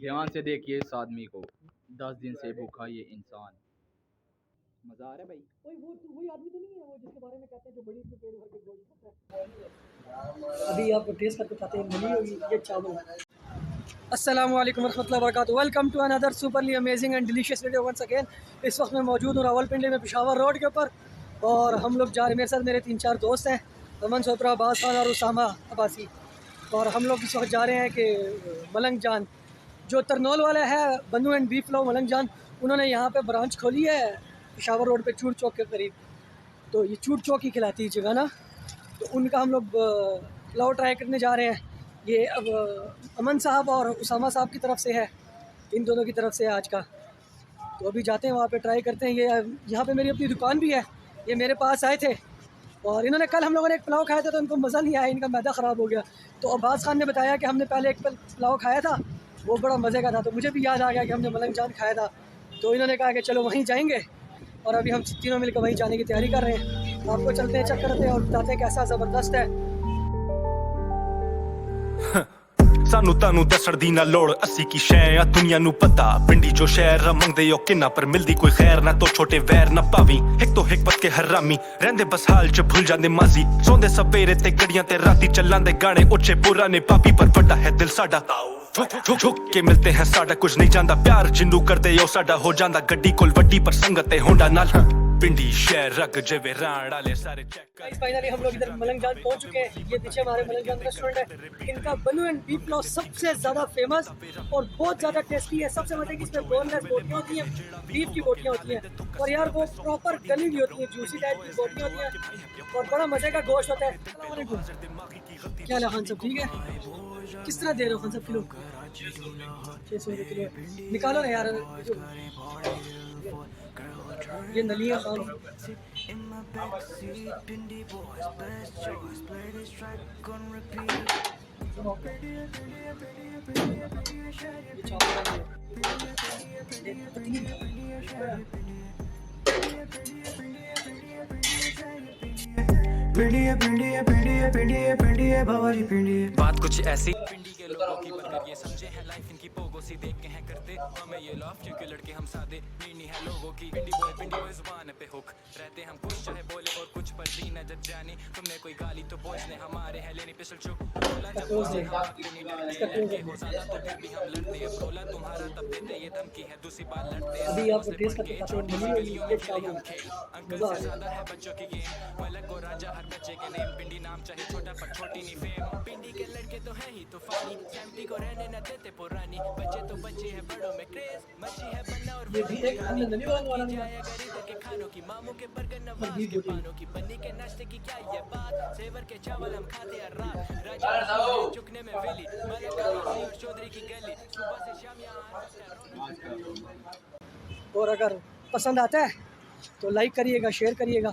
ध्यान से देखिए इस आदमी को, 10 दिन से भूखा ये इंसान। मजा आ रहा है भाई। वही आदमी तो नहीं है वो जिसके बारे में कहते हैं जो बड़ी पेड़ भर के गोश्त खाता है। अभी आपको टेस्ट करके बताते हैं मिली होगी ये चावल। अस्सलाम वालेकुम रहमतुल्लाहि व बरकातुहू। Welcome to another superly amazing and delicious video once again. इस वक्त मैं मौजूद हूँ रावलपिंडी में पेशावर रोड के ऊपर और हम लोग जा रहे, मेरे साथ मेरे 3-4 दोस्त हैं, अमन सोपरा, अब्बास खान और उसामा अब्बासी। और हम लोग इस वक्त जा रहे हैं कि मलंग जान जो तरनौल वाला है, बन्नू एंड बीफ लो मलंग जान, उन्होंने यहाँ पे ब्रांच खोली है पेशावर रोड पे चूड़ चौक के करीब। तो ये चूड़ चौक ही खिलाती है जगह ना, तो उनका हम लोग पुलाव ट्राई करने जा रहे हैं। ये अब अमन साहब और उसामा साहब की तरफ से है, इन दोनों की तरफ से है आज का। तो अभी जाते हैं वहाँ पे ट्राई करते हैं। ये यहाँ पे मेरी अपनी दुकान भी है, ये मेरे पास आए थे और इन्होंने कल हम लोगों ने एक पुलाव खाया था तो इनको मज़ा नहीं आया, इनका मैदा ख़राब हो गया। तो अब्बास खान ने बताया कि हमने पहले एक पुलाव खाया था, वो बड़ा मज़े का था। तो मुझे भी याद आ गया कि हमने मलंग जान खाया था, तो इन्होंने कहा कि चलो वहीं जाएंगे और अभी हम तीनों मिलकर वहीं जाने की तैयारी कर रहे हैं। तो आपको चलते हैं, चेक करते हैं और बताते हैं कैसा ज़बरदस्त है। सानू तानू दसण दी ना लोड़, असी की शै आ दुनिया नू पता। पिंडी जो शहर मंगदे ओ किन्ना पर मिलदी कोई खैर ना, तो छोटे वैर ना पावी। एक तो हिकमत के हरामी रहंदे बस हाल च भूल जांदे माजी। सोंदे सवेरे ते गड़ियां ते राती चलांदे गाने उच्चे पुराने पापी, पर बड़ा है दिल साडा। झुक के मिलते हैं साडा कुछ नहीं जानदा, प्यार जिन्नू करदे ओ साडा हो जांदा। गड्डी कोल वड्डी पर संगत ते होंडा नाल, पिंडी शहर रग जेवे राण वाले सारे चेक। फाइनली हम लोग इधर मलंग जान पहुंच चुके हैं। ये पीछे हमारे मलंग जान रेस्टोरेंट है। इनका बन्नू एंड बीफ पुलाव सबसे ज़्यादा फेमस और बहुत ज़्यादा टेस्टी है। सबसे मजे की इसमें बोनलेस बोटियाँ होती हैं, बीफ की बोटियाँ होती हैं और यार वो प्रॉपर गली भी होती है, जूसी टाइप की बोटियाँ होती हैं और बड़ा मजे का गोश्त होता है। क्या हाल है खान साहब, ठीक है? किस तरह दे रहे हो खान साहब किलो? 600 रुपये किलो निकालो ना यार। ये नलिया खान बात कुछ ऐसी पिंडी के लोगों की बनकर ये समझे हैं लाइफ इनकी पोगो सी देख के हैं करते हमें ये लव, क्योंकि लड़के हम सादे नहीं है लोगों की। पिंडी बॉय जुबान पे हुक रहते हम कुछ चाहे बोले और कुछ पर दी न जब जाने। तुमने कोई गाली तो बॉयज ने हमारे है लेनी पिस्टल चुप बोला जब लड़के हो ज्यादा तो फिर भी हम लड़ते हैं। बोला तुम्हारा तब देते ये धमकी है, दूसरी बार लड़ते हैं। अभी आप टेस्ट करके अंकल से ज्यादा है बच्चों की गेम, मलक को राजा हर बच्चे के नेम। पिंडी नाम चाहे छोटा पर छोटी नहीं फेम। पिंडी के लड़के तो है ही तूफानी, फैमिली को रहने न देते पुरानी। बच्चे तो बच्चे हैं बड़ों में क्रेज, मच्छी है बनना और जाया गरीब के खानों की, मामू के बर्गर नवाज के पानों की, बन्नी के नाश्ते की क्या ये बात। सेवर के चावल हम खाते हैं रात, राजा चुकने में वेली, मलक और चौधरी की गली, सुबह से शाम यहाँ। और अगर पसंद आता है तो लाइक करिएगा, शेयर करिएगा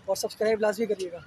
और सब्सक्राइब लाजमी करिएगा।